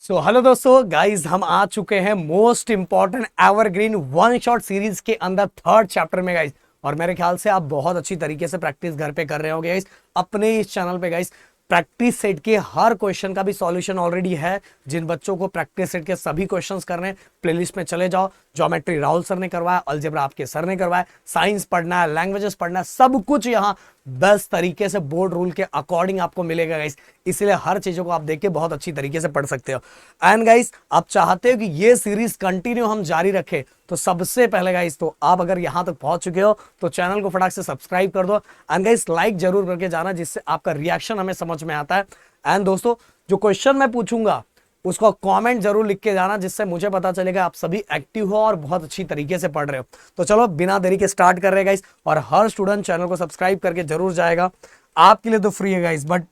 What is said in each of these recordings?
Hello दोस्तों guys, हम आ चुके हैं most important evergreen one shot series के अंदर थर्ड चैप्टर में गाइस। और मेरे ख्याल से आप बहुत अच्छी तरीके से प्रैक्टिस घर पे कर रहे होंगे गाइस अपने इस चैनल पे गाइस। प्रैक्टिस सेट के हर क्वेश्चन का भी सॉल्यूशन ऑलरेडी है। जिन बच्चों को प्रैक्टिस सेट के सभी क्वेश्चंस करने हैं, प्लेलिस्ट में चले जाओ। ज्योमेट्री राहुल सर ने करवाया, अलजेब्रा आपके सर ने करवाया, साइंस पढ़ना है, लैंग्वेजेस पढ़ना है, सब कुछ यहाँ बेस्ट तरीके से बोर्ड रूल के अकॉर्डिंग आपको मिलेगा गाइस। इसलिए हर चीजों को आप देख के बहुत अच्छी तरीके से पढ़ सकते हो। एंड गाइस, आप चाहते हो कि ये सीरीज कंटिन्यू हम जारी रखें, तो सबसे पहले गाइस, तो आप अगर यहां तक पहुंच चुके हो तो चैनल को फटाक से सब्सक्राइब कर दो। एंड गाइस, लाइक जरूर करके जाना, जिससे आपका रिएक्शन हमें समझ में आता है। एंड दोस्तों, जो क्वेश्चन मैं पूछूंगा उसको कमेंट जरूर लिख के जाना, जिससे मुझे पता चलेगा आप सभी एक्टिव हो और बहुत अच्छी तरीके से पढ़ रहे हो। तो चलो बिना देरी के स्टार्ट कर रहे हैं गाइस। और हर स्टूडेंट चैनल को सब्सक्राइब करके जरूर जाएगा। आपके लिए तो फ्री है गाइस, बट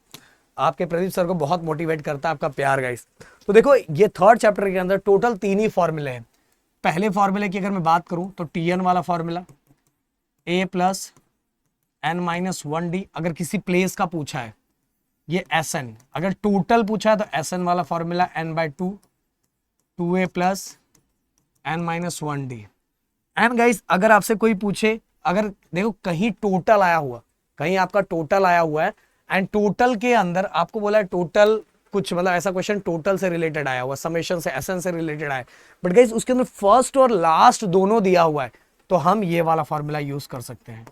आपके प्रदीप सर को बहुत मोटिवेट करता है आपका प्यार गाइस। तो देखो, ये थर्ड चैप्टर के अंदर टोटल 3 ही फॉर्मूले हैं। पहले फॉर्मूले की अगर मैं बात करूं तो टी एन वाला formula, A plus N minus one D. अगर किसी प्लेस का पूछा है, ये एस एन। अगर टोटल पूछा है तो एस एन वाला formula N by two, two A plus N minus one D. And guys, अगर आपसे कोई पूछे, अगर देखो कहीं टोटल आया हुआ, कहीं आपका टोटल आया हुआ है, एंड टोटल के अंदर आपको बोला है टोटल कुछ, मतलब ऐसा क्वेश्चन टोटल से रिलेटेड आया हुआ, समेशन से, एसन से रिलेटेड आया, बट गाइस उसके अंदर फर्स्ट और लास्ट दोनों दिया हुआ है, तो हम ये वाला फॉर्मूला यूज कर सकते हैं।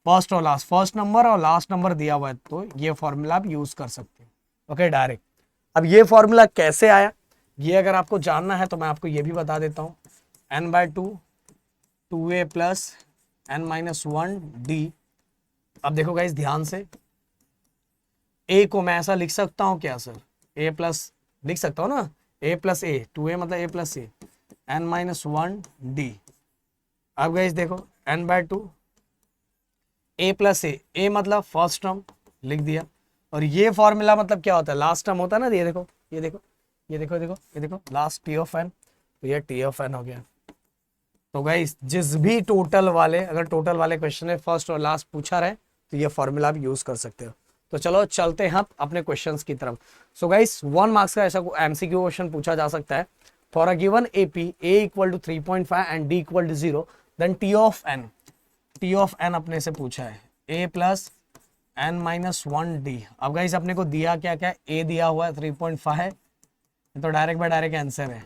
फर्स्ट और लास्ट, फर्स्ट नंबर और लास्ट नंबर दिया हुआ है, तो ये फॉर्मूला आप यूज कर सकते हैं। Okay, direct. अब ये फॉर्मूला कैसे आया, ये अगर आपको जानना है तो मैं आपको ये भी बता देता हूं। N by two, two A plus N minus one D. अब देखो गाइस ध्यान से, ए को मैं ऐसा लिख सकता हूं क्या सर? ए प्लस लिख सकता हूं ना, ए प्लस ए, टू ए मतलब A plus A, N minus one D. अब गाइस देखो, N by two, A plus A मतलब फर्स्ट टर्म लिख दिया, और ये फॉर्मूला मतलब क्या होता है? लास्ट टर्म होता है ना। ये देखो, ये देखो, ये देखो, देखो, ये देखो, लास्ट टी ऑफ एन, तो ये टी ऑफ एन हो गया। तो गाइस, जिस भी टोटल वाले, अगर टोटल वाले क्वेश्चन में फर्स्ट और लास्ट पूछा रहे, तो ये फॉर्मूला आप यूज कर सकते हो। तो चलो चलते हैं अपने क्वेश्चंस की तरफ। सो गाइस, 1 मार्क्स का ऐसा एमसीक्यू क्वेश्चन पूछा जा सकता है। For a given AP, A equal to 3.5 and D equal to 0, then T of N, T of N अपने से पूछा है A plus N minus one D. अब गाइस अपने को दिया क्या क्या? ए दिया हुआ है 3.5, तो डायरेक्ट बाय डायरेक्ट आंसर है।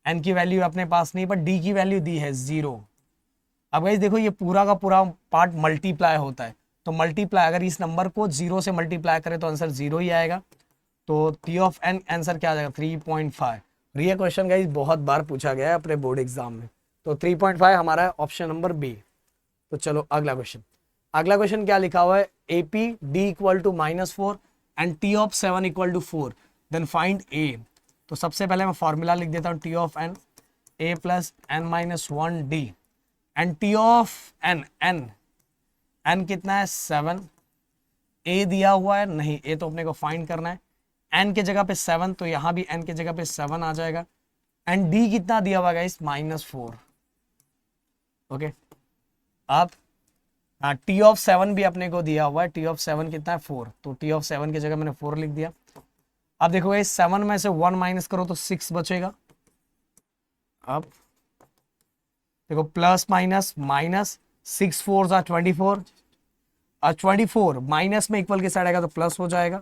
एन की वैल्यू अपने पास नहीं, बट डी की वैल्यू दी है 0। अब गाइस देखो, ये पूरा का पूरा पार्ट मल्टीप्लाई होता है, तो मल्टीप्लाई, अगर इस नंबर को 0 से मल्टीप्लाई करें तो आंसर 0 ही आएगा। तो टी ऑफ एन आंसर क्या आ जाएगा? 3.5। ये क्वेश्चन गाइस बहुत बार पूछा गया है अपने बोर्ड एग्जाम में, तो 3.5 हमारा है ऑप्शन नंबर बी। तो चलो अगला क्वेश्चन। अगला क्वेश्चन क्या लिखा हुआ है? AP D equal to -4 and T of 7 equal to 4, then find A. तो सबसे पहले मैं फॉर्मूला लिख देता हूँ, T of N, A plus N minus one D, and T of N, N कितना है? 7। ए दिया हुआ है नहीं, ए तो अपने को फाइंड करना है। एन के जगह पे 7, तो यहां भी एन के जगह पे 7 आ जाएगा। एंड डी कितना दिया हुआ है गाइस? -4। ओके, अब टी ऑफ 7 भी अपने को दिया हुआ है। टी ऑफ 7 कितना है? 4, तो टी ऑफ 7 की जगह मैंने 4 लिख दिया। अब देखो गाइस, 7 में से 1 माइनस करो तो 6 बचेगा। अब देखो, प्लस माइनस माइनस, 6 4 24, और 24 माइनस में इक्वल के साइड आएगा तो प्लस हो जाएगा।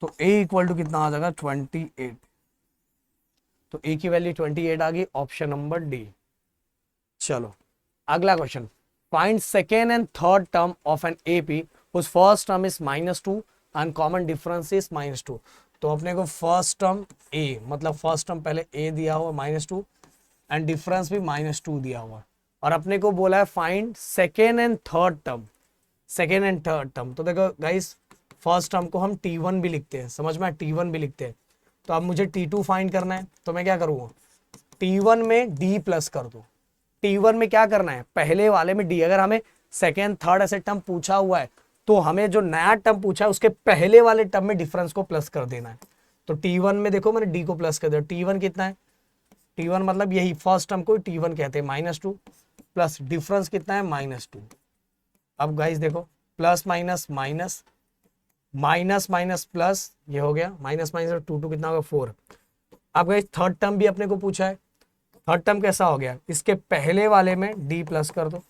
तो ए इक्वल टू कितना आ जाएगा? 28। तो ए की वैल्यू 28 आ गई, ऑप्शन नंबर डी। चलो अगला question. Find second and third term of an AP whose first term is -2 and common difference is -2। तो अपने को फर्स्ट टर्म ए, मतलब फर्स्ट टर्म पहले ए दिया हुआ -2 एंड डिफरेंस भी -2 दिया हुआ, और अपने को बोला है find second and third term. Second and third term, तो देखो गाइस, फर्स्ट टर्म को हम T1 भी लिखते हैं, समझ में? T1 भी लिखते हैं। तो अब मुझे T2 फाइंड करना है, तो मैं क्या करूँगा? T1 में D प्लस कर दो। T1 में क्या करना है? पहले वाले में D। अगर हमें सेकेंड थर्ड ऐसे टर्म पूछा हुआ है, तो हमें जो नया टर्म पूछा है उसके पहले वाले टर्म में डिफरेंस को प्लस कर देना है। तो T1 में देखो मैंने D को प्लस कर दिया। T1 कितना है? T1 मतलब यही फर्स्ट टर्म को T1 कहते हैं, -2 प्लस डिफरेंस कितना है? -2। अब गाइस देखो, plus minus minus, minus minus plus, ये हो गया माइनस माइनस, टू टू कितना होगा 4। अब गाइस थर्ड टर्म भी अपने को पूछा है, थर्ड टर्म कैसा हो गया, इसके पहले वाले में डी प्लस कर दो,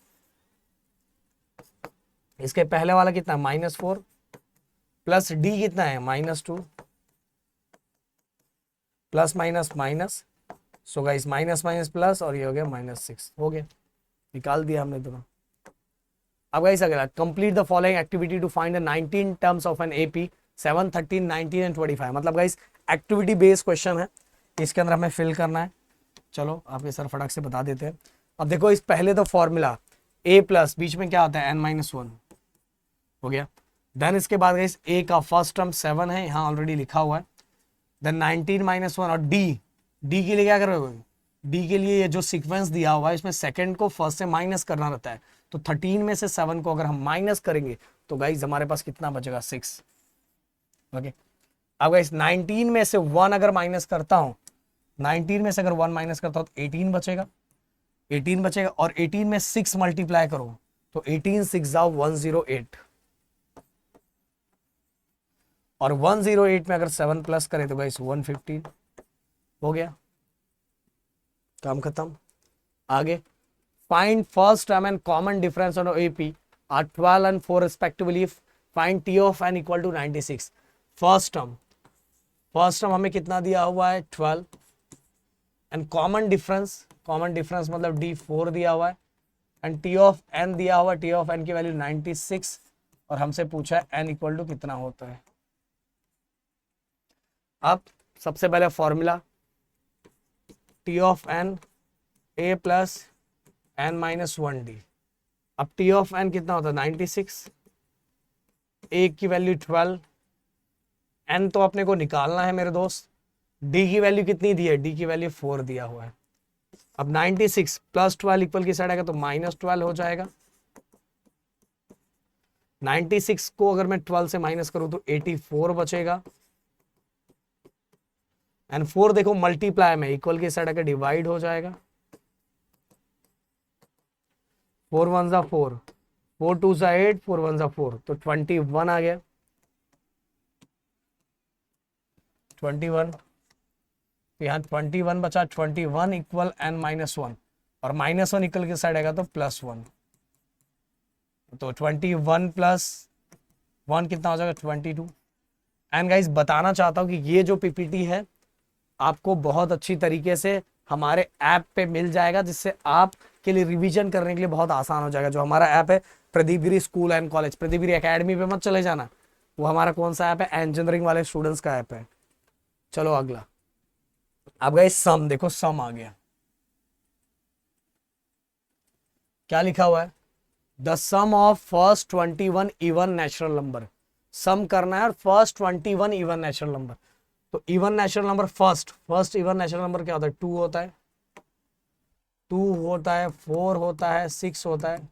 इसके पहले वाला कितना -4 प्लस डी कितना है -2 plus minus minus, so guys minus minus plus और ये हो गया -6, हो गया, निकाल दिया हमने दोनों। अब गाइस अगला, complete the following activity to find the 19 terms of an AP 7, 13, 19 and 25। मतलब गाइस एक्टिविटी बेस्ड क्वेश्चन है, इसके अंदर हमें फिल करना है। चलो आपके सर फटाक से बता देते हैं। अब देखो इस पहले तो फॉर्मूला a प्लस बीच में क्या होता है n-1 हो गया। देन इसके बाद गाइस a का फर्स्ट टर्म 7 है, यहाँ ऑलरेडी लिखा हुआ है। देन 19 -1 और d के लिए क्या करोगे, d के लिए ये जो सीक्वेंस दिया हुआ है इसमें सेकंड को फर्स्ट से माइनस करना रहता है, तो 13 में से 7 को अगर हम माइनस करेंगे तो गाइस हमारे पास कितना बचेगा 6। ओके, अब गाइस 19 में से 1 अगर माइनस करता हूं, 19 में से अगर 1 माइनस करता हूं तो 18 बचेगा, 18 बचेगा, और 18 में 6 मल्टीप्लाई करो तो 18 6 जाओ 108, और 108 में अगर 7 प्लस करें तो गाइस 115, हो गया, काम खत्म। आगे, find first term and common difference on AP are 12 and 4 respectively, find T of N equal to 96। First term हमें कितना दिया हुआ है 12, एंड कॉमन डिफरेंस मतलब डी 4 दिया हुआ है, एंड टी ऑफ एन दिया हुआ है, टी ऑफ एन की वैल्यू 96, और हमसे पूछा है एन इक्वल टू कितना होता है। अब सबसे पहले formula T of N A plus n-1d। अब टी ऑफ एन कितना होता है 96, ए की वैल्यू 12, एन तो अपने को निकालना है मेरे दोस्त, डी की वैल्यू कितनी दी है, डी की वैल्यू 4 दिया हुआ है। अब 96 प्लस 12 इक्वल की साइड आएगा तो -12 हो जाएगा। 96 को अगर मैं 12 से माइनस करूं तो 84 बचेगा, एंड 4 देखो मल्टीप्लाई में इक्वल की साइड आकर डिवाइड हो जाएगा, 4 1 जा 4, 4 2 जा 8, 4 1 जा 4, तो 21 आ गया, 21, तो यहाँ 21 बचा, 21 इक्वल n-1, और -1 इक्वल की साइड आएगा तो +1, तो 21 प्लस 1 कितना हो जाएगा 22। एंड गाइस बताना चाहता हूँ कि ये जो पीपीटी है आपको बहुत अच्छी तरीके से हमारे ऐप पे मिल जाएगा, जिससे आप के लिए रिवीजन करने के लिए बहुत आसान हो जाएगा। जो हमारा ऐप है Pradeep Giri school and college, Pradeep Giri academy पे मत चले जाना, वो हमारा कौन सा ऐप है, इंजीनियरिंग वाले स्टूडेंट्स का ऐप है। चलो अगला, अब गाइस सम देखो, सम आ गया, क्या लिखा हुआ है, the sum of first 21 even natural number. Sum करना है और फर्स्ट 21 इवन नेचुरल नंबर, तो even natural number first even natural number क्या होता है, 2 होता है, 2 होता है, 4 होता है, 6 होता है,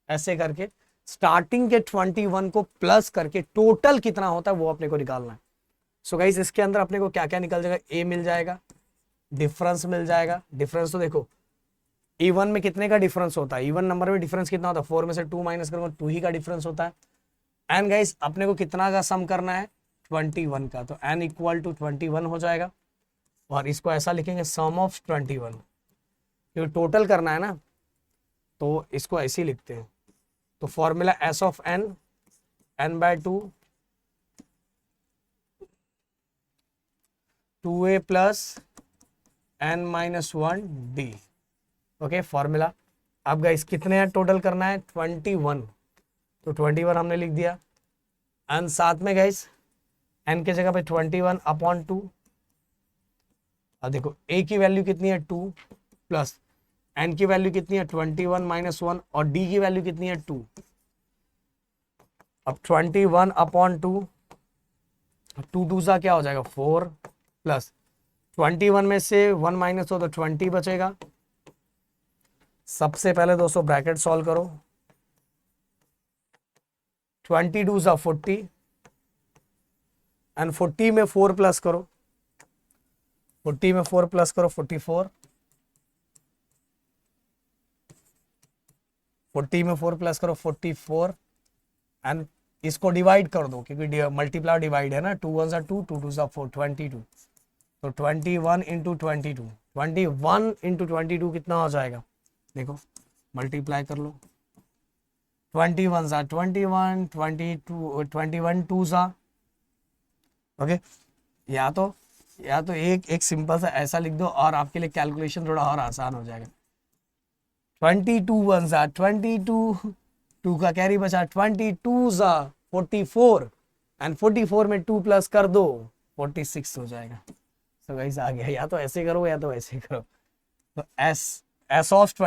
ऐसे करके स्टार्टिंग के 21 को प्लस करके टोटल कितना होता है वो अपने को निकालना है। सो गाइस इसके अंदर अपने को क्या क्या निकल जाएगा, ए मिल जाएगा, डिफरेंस मिल जाएगा। डिफरेंस तो देखो इवन में कितने का डिफरेंस होता है, इवन नंबर में डिफरेंस कितना होता है, 4 में से 2 माइनस करूंगा 2 ही का डिफरेंस होता है। एंड गाइस अपने को कितना का सम करना है 21 का, तो n इक्वल टू 21 हो जाएगा, और इसको ऐसा लिखेंगे सम ऑफ 21, क्योंकि टोटल करना है ना, तो इसको ऐसे ही लिखते हैं। तो formula s of n, n/2 2a plus n-1d। Okay formula. अब गाइस कितने हैं टोटल करना है 21, तो 21 हमने लिख दिया, एंड साथ में गाइस n के जगह पे 21/2, अब देखो a की वैल्यू कितनी है 2, प्लस n की वैल्यू कितनी है 21 - 1, और d की वैल्यू कितनी है 2। अब 21/2, 2 2 सा क्या हो जाएगा 4, प्लस 21 में से 1 माइनस हो तो 20 बचेगा। सबसे पहले दोस्तों ब्रैकेट सॉल्व करो, 22 सा 40, एंड 40 में 4 प्लस करो, 40 में 4 प्लस करो 44, 40 में 4 प्लस करो 44, एंड इसको डिवाइड कर दो क्योंकि मल्टीप्लाई डिवाइड है ना, 2 1 2, 2 2 4, 22। तो 21 इंटू 22, 21 इंटू 22 कितना हो जाएगा, देखो मल्टीप्लाई कर लो। 21 सा 21, 22, 21 टू सा, ओके। या तो एक एक सिंपल सा ऐसा लिख दो और आपके लिए कैलकुलेशन थोड़ा और आसान हो जाएगा। 22 वन सा 22, 2 का कैरी बचा, 22 सा 44, एंड 44 में 2 प्लस कर दो 46 हो जाएगा। तो गाइस आ गया, या तो ऐसे करो या तो ऐसे करो। तो एस ऑफ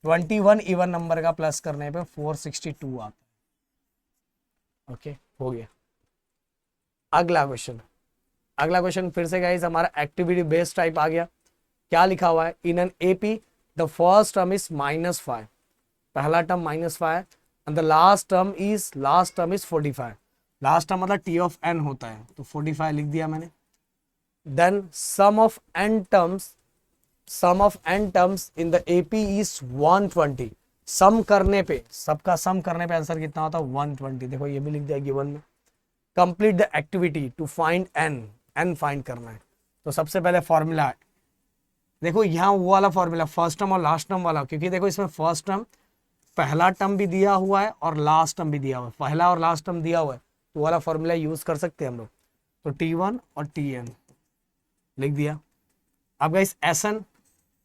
21 इवन नंबर का प्लस करने पे 462 आता है। ओके, हो गया। अगला क्वेश्चन फिर से गाइस हमारा एक्टिविटी बेस्ड टाइप आ गया। क्या लिखा हुआ है, in an AP the first term is -5, पहला term -5 and the last term is 45। Last term मतलब टी ऑफ एन होता है, तो 45 लिख दिया मैंने। Then sum of n terms in the AP is 120। Sum करने पे, सबका सम करने पे आंसर कितना होता है, 120। देखो ये भी लिख दिया गिवन में। Complete the activity to find n find करना है। तो सबसे पहले फॉर्मूला है, देखो यहाँ वो वाला फॉर्मूला फर्स्ट टर्म और लास्ट टर्म वाला, क्योंकि देखो इसमें फर्स्ट टर्म पहला टर्म भी दिया हुआ है और लास्ट टर्म भी दिया हुआ है, पहला और लास्ट टर्म दिया हुआ है, तो वाला फॉर्मूला यूज कर सकते हैं हम लोग। तो T1 और Tn लिख दिया। अब गाइस Sn,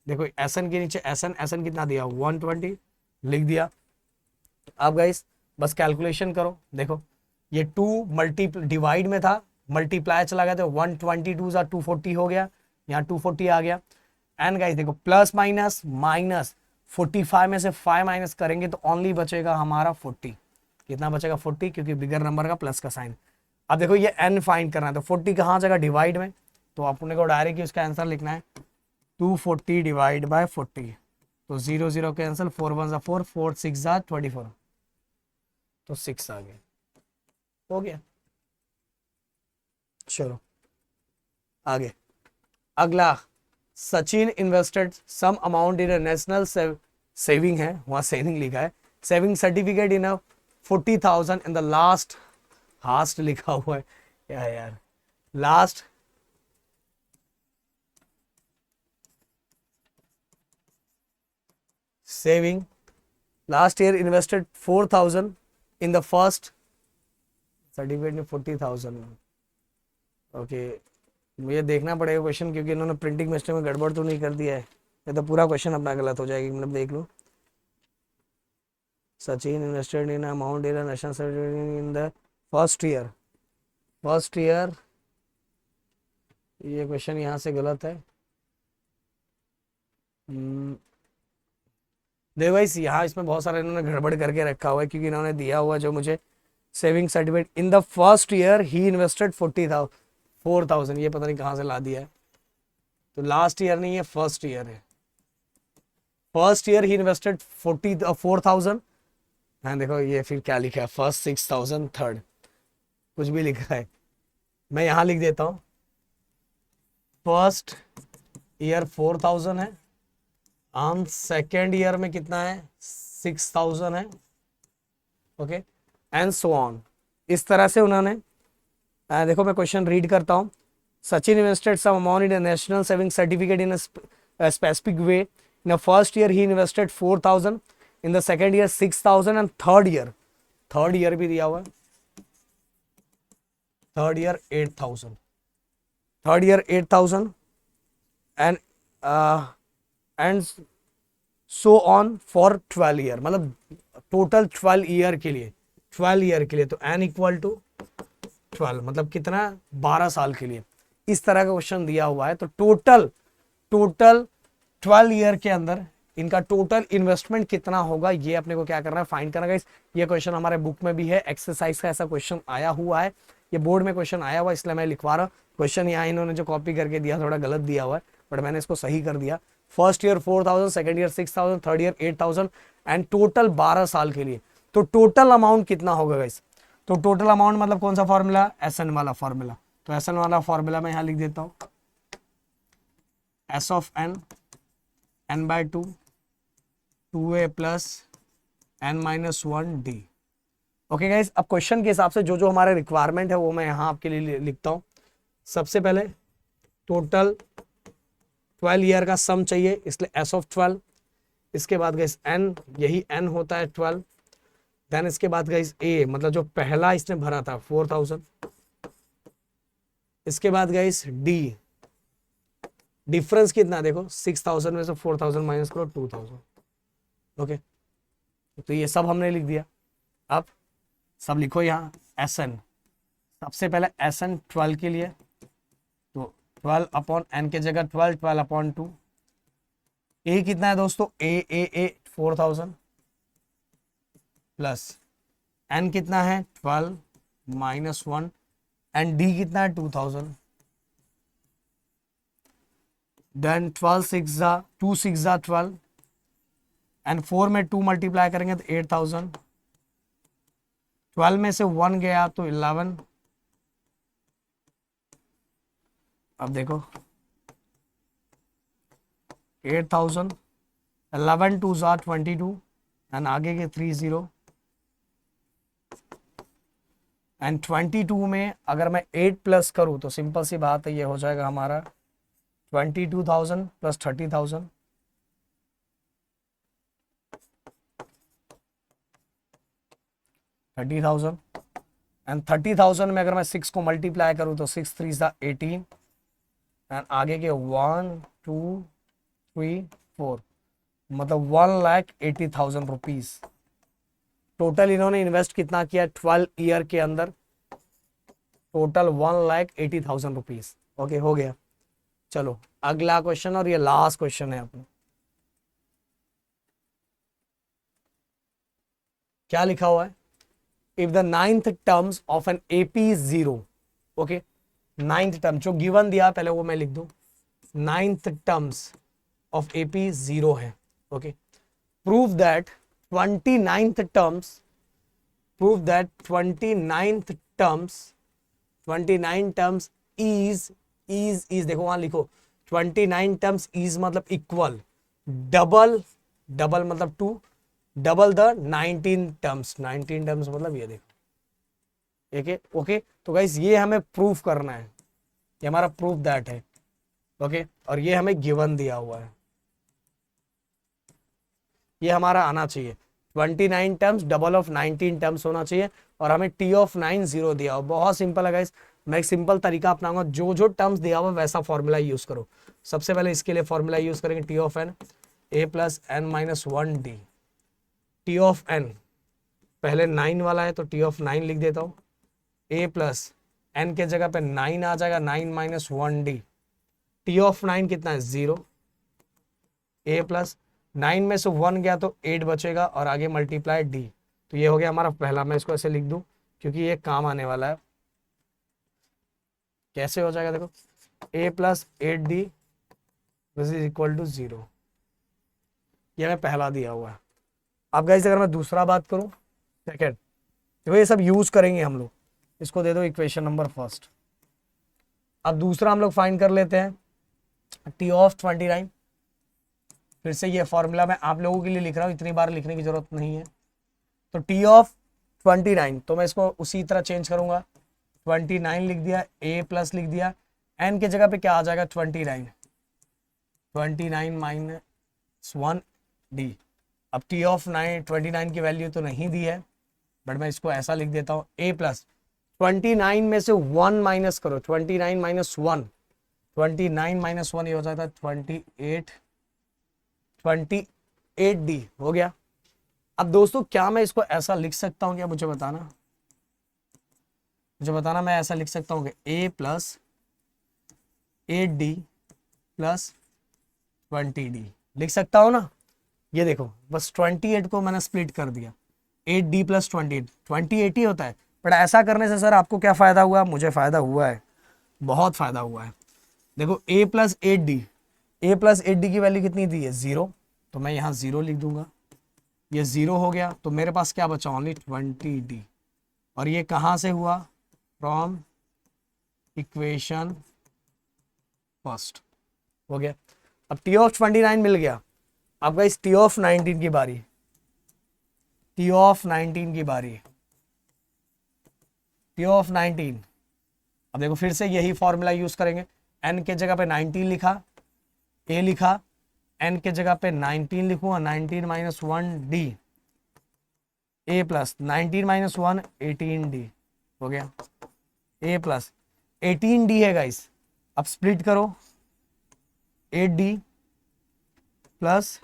देखो Sn के नीचे Sn कितना दिया, 120 लिख दिया। अब गाइस बस कैलकुलेशन करो, देखो ये 2 डिवाइड में था, मल्टीप्लाई चला गया तो 122 सा 240 हो गया, यहाँ 240 आ गया। एंड गाइस देखो प्लस माइनस 45 में से 5 माइनस करेंगे तो ओनली बचेगा हमारा 40। कितना बचेगा, 40, क्योंकि बिगर नंबर का प्लस का साइन। अब देखो ये n फाइंड करना है, तो 40 कहाँ जगह डिवाइड में, तो अपने को डायरेक्ट इसका आंसर लिखना है 240 डिवाइड बाय 40। तो 0 0 कैंसिल, 4 1 सा 4, 4 6 सा 24, तो 6 आ गया। हो गया, चलो आगे। अगला, Sachin invested some amount in national saving है, वहां सेविंग लिखा है, saving certificate in 40,000 in the last लिखा हुआ है क्या यार, last saving, last year invested 4,000 in the first certificate में 40,000। ओके, मुझे देखना पड़ेगा क्वेश्चन, क्योंकि इन्होंने प्रिंटिंग मिस्टेक में गड़बड़ तो नहीं कर दिया है, नहीं तो पूरा क्वेश्चन अपना गलत हो जाएगा। मतलब देख लो, Sachin invested in amount in national certificate in the first year, ये क्वेश्चन यहाँ से गलत है। देखो भाई यहाँ इसमें बहुत सारा इन्होंने गड़बड़ करके रखा हुआ है, क्योंकि इन्होंने दिया हुआ जो मुझे saving certificate in the first year he invested 4,000, ये पता नहीं कहाँ से ला दिया है। तो लास्ट ईयर नहीं है, फर्स्ट ईयर है। फर्स्ट ईयर ही इन्वेस्टेड 4,000, हाँ देखो ये फिर क्या लिखा है, फर्स्ट 6,000, थर्ड कुछ भी लिखा है, मैं यहाँ लिख देता हूँ। फर्स्ट ईयर 4,000 है, हम सेकेंड ईयर में कितना है, 6,000 है, ओके, एंड सो ऑन। इस तरह से उन्होंने देखो मैं क्वेश्चन रीड करता हूँ। Sachin invested some amount in national saving certificate in specific way, in the first year he invested 4,000, in the second year 6,000, and third year भी दिया हुआ है, third year 8,000 and so on for 12 year, मतलब total 12 year के लिए, तो n equal to 12, मतलब कितना, 12 साल के लिए। इस तरह का क्वेश्चन दिया हुआ है। तो टोटल 12 ईयर के अंदर इनका टोटल इन्वेस्टमेंट कितना होगा, ये अपने को क्या करना है, फाइंड करना है। ये क्वेश्चन हमारे बुक में भी है, एक्सरसाइज का ऐसा क्वेश्चन आया हुआ है, ये बोर्ड में क्वेश्चन आया हुआ है, इसलिए मैं लिखवा रहा हूँ। क्वेश्चन यहाँ इन्होंने जो कॉपी करके दिया थोड़ा गलत दिया हुआ है, बट मैंने इसको सही कर दिया। First year 4,000, second year 6,000, third year 8,000, and total 12 साल के लिए। तो टोटल अमाउंट कितना होगा गाइस, तो टोटल अमाउंट मतलब कौन सा फॉर्मूला, एसएन वाला फॉर्मूला। तो एसएन वाला फॉर्मूला मैं यहाँ लिख देता हूँ, S of N, n/2, 2a plus n-1 d। Okay guys, अब क्वेश्चन के हिसाब से जो जो हमारे रिक्वायरमेंट है वो मैं यहाँ आपके लिए लिखता हूँ। सबसे पहले टोटल 12 ईयर का सम चाहिए, इसलिए एस ऑफ 12। इसके बाद गाइस एन, यही एन होता है 12। देन इसके बाद गाइस ए, मतलब जो पहला इसने भरा था 4000। इसके बाद गाइस डी, डिफरेंस कितना देखो 6000 में से 4000 माइनस करो 2000। ओके, तो ये सब हमने लिख दिया। अब सब लिखो यहाँ एस एन। सबसे पहले एस एन 12 के लिए, तो 12 अपॉन एन के जगह 12, 12 अपॉन 2। ए कितना है दोस्तों, ए 4000 प्लस एन कितना है 12 माइनस 1, एंड डी कितना है 2000। देन 12 6 जा 2 6 जा 12, एंड 4 में 2 मल्टीप्लाई करेंगे तो 8000। 12 में से 1 गया तो 11। अब देखो 8000, 11 2 जा 22, एंड आगे के 30, एंड 22 में अगर मैं 8 प्लस करूं तो सिंपल सी बात है, ये हो जाएगा हमारा 22,000 प्लस 30,000। 30,000, एंड 30,000 में अगर मैं 6 को मल्टीप्लाई करूं तो 6 3 सा 18, एंड आगे के 1 2 3 4, मतलब 1,80,000 रुपीज टोटल इन्होंने इन्वेस्ट कितना किया 12 ईयर के अंदर, टोटल 1,80,000 रुपीज। ओके, हो गया। चलो अगला क्वेश्चन, और ये लास्ट क्वेश्चन है अपना। क्या लिखा हुआ है, if the 9th terms of an AP is 0। Okay, 9th term जो गिवन दिया पहले वो मैं लिख दूं, 9th टर्म्स ऑफ एपी 0 है। Okay, prove that 29th terms, prove that 29th terms, 29 terms is देखो वहां लिखो 29 टर्म्स इज मतलब इक्वल, डबल मतलब 2, डबल द 19 टर्म्स, 19 टर्म्स मतलब ये देखो। ओके ओके, तो गाइस ये हमें प्रूफ करना है, ये हमारा प्रूफ दैट है। ओके, और ये हमें गिवन दिया हुआ है, ये हमारा आना चाहिए 29 टर्म्स, डबल ऑफ 19 टर्म्स होना चाहिए, और हमें टी ऑफ 9 0 दिया हुआ। बहुत सिंपल है गाइस, मैं एक सिंपल तरीका अपनाऊंगा, जो जो टर्म्स दिया हुआ वैसा फॉर्मूला यूज करो। सबसे पहले इसके लिए फॉर्मूला यूज करेंगे T of N, A plus N minus 1 डी। टी ऑफ एन पहले 9 वाला है तो टी ऑफ 9 लिख देता हूँ, ए प्लस एन के जगह पे 9 आ जाएगा, 9 माइनस 1 डी। टी ऑफ 9 कितना है 0, ए प्लस 9 में से 1 गया तो 8 बचेगा, और आगे मल्टीप्लाई डी। तो ये हो गया हमारा पहला, मैं इसको ऐसे लिख दूं क्योंकि ये काम आने वाला है। कैसे हो जाएगा देखो, A plus 8 D is equal to 0, ये मैं पहला दिया हुआ है। अब गाइस अगर मैं दूसरा बात करूं, सेकेंड, देखो ये सब यूज करेंगे हम लोग, इसको दे दो इक्वेशन नंबर फर्स्ट। अब दूसरा हम लोग फाइंड कर लेते हैं टी ऑफ 29। फिर से ये फॉर्मूला मैं आप लोगों के लिए लिख रहा हूँ, इतनी बार लिखने की जरूरत नहीं है। तो टी ऑफ 29, तो मैं इसको उसी तरह चेंज करूंगा, 29 लिख दिया, ए प्लस लिख दिया, एन के जगह पे क्या आ जाएगा 29, 29 माइनस 1 डी। अब टी ऑफ 29 की वैल्यू तो नहीं दी है, बट मैं इसको ऐसा लिख देता हूँ, ए प्लस 29 में से 1 माइनस करो, 29 माइनस 1, 29 माइनस 1 ये हो जाता है 28 डी हो गया। अब दोस्तों क्या मैं इसको ऐसा लिख सकता हूँ क्या, मुझे बताना, मैं ऐसा लिख सकता हूँ कि ए प्लस 8D प्लस 20D लिख सकता हूँ ना। ये देखो बस 28 को मैंने स्प्लिट कर दिया, 8D प्लस 28 ही होता है। बट ऐसा करने से सर आपको क्या फायदा हुआ, मुझे फायदा हुआ है, बहुत फायदा हुआ है। देखो a प्लस 8D, की वैल्यू कितनी दी है 0, तो मैं यहाँ 0 लिख दूंगा, ये 0 हो गया, तो मेरे पास क्या बचा ओनली 20D, और ये कहाँ से हुआ, फ्रॉम इक्वेशन फर्स्ट हो गया। अब टी ऑफ 29 मिल गया। अब इस टी ऑफ 19 की बारी, टी ऑफ 19 की बारी, टी ऑफ 19। अब देखो फिर से यही फॉर्मूला यूज करेंगे, n के जगह पे 19 लिखा, a लिखा, n के जगह पे 19 लिखूंगा, 19 minus 1d, a plus 19 minus 1 18d हो गया, a प्लस 18d है गाइस। अब स्प्लिट करो, 8d प्लस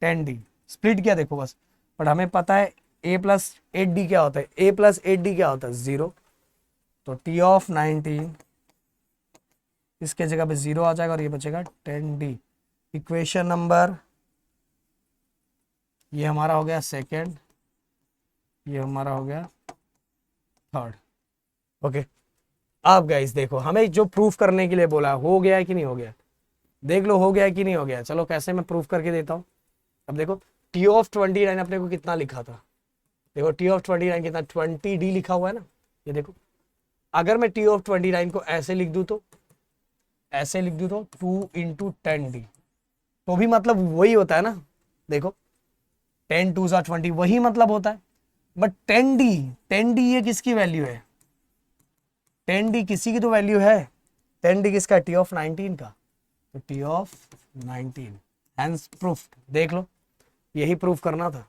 10d, स्प्लिट किया देखो बस, बट हमें पता है a प्लस 8d क्या होता है, a प्लस 8d क्या होता है 0, तो t ऑफ 19 इसके जगह पे 0 आ जाएगा और ये बचेगा 10d। इक्वेशन नंबर, ये हमारा हो गया सेकेंड, ये हमारा हो गया थर्ड। ओके, अब गाइस देखो हमें जो प्रूफ करने के लिए बोला हो गया है कि नहीं हो गया, देख लो हो गया है कि नहीं हो गया। चलो कैसे मैं प्रूफ करके देता हूं। अब देखो टी ऑफ 29 अपने को कितना लिखा था, देखो टी ऑफ 29 कितना 20d लिखा हुआ है ना, ये देखो। अगर मैं टी ऑफ 29 को ऐसे लिख दूं तो, ऐसे लिख दूं तो 2 इंटू 10d, तो भी मतलब वही होता है ना, देखो 10 2 ज़ा 20 वही मतलब होता है। बट 10d ये किसकी वैल्यू है, 10d किसी की तो वैल्यू है, 10d किसका, टी ऑफ 19 का, तो टी ऑफ 19 हैंस प्रूफ। देख लो यही प्रूफ करना था,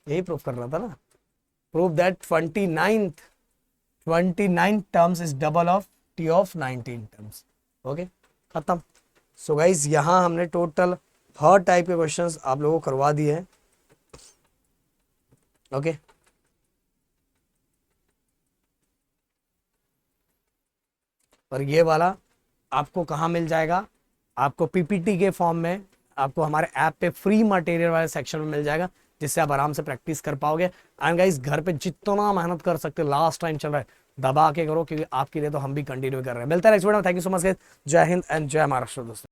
यही प्रूफ करना था ना, proof that 29 terms is double of T of 19 terms. Okay, खत्म। सो गाइज यहां हमने टोटल हर टाइप के क्वेश्चंस आप लोगों को करवा दिए हैं। ओके, और ये वाला आपको कहाँ मिल जाएगा, आपको पीपीटी के फॉर्म में, आपको हमारे ऐप पे फ्री मटेरियल वाले सेक्शन में मिल जाएगा, जिससे आप आराम से प्रैक्टिस कर पाओगे। एंड गाइस घर पे जितना मेहनत कर सकते, लास्ट टाइम चल रहा है दबा के करो, क्योंकि आपके लिए तो हम भी कंटिन्यू कर रहे हैं। मिलता है नेक्स्ट वीडियो में। Thank you so much guys, जय हिंद एंड जय महाराष्ट्र दोस्तों।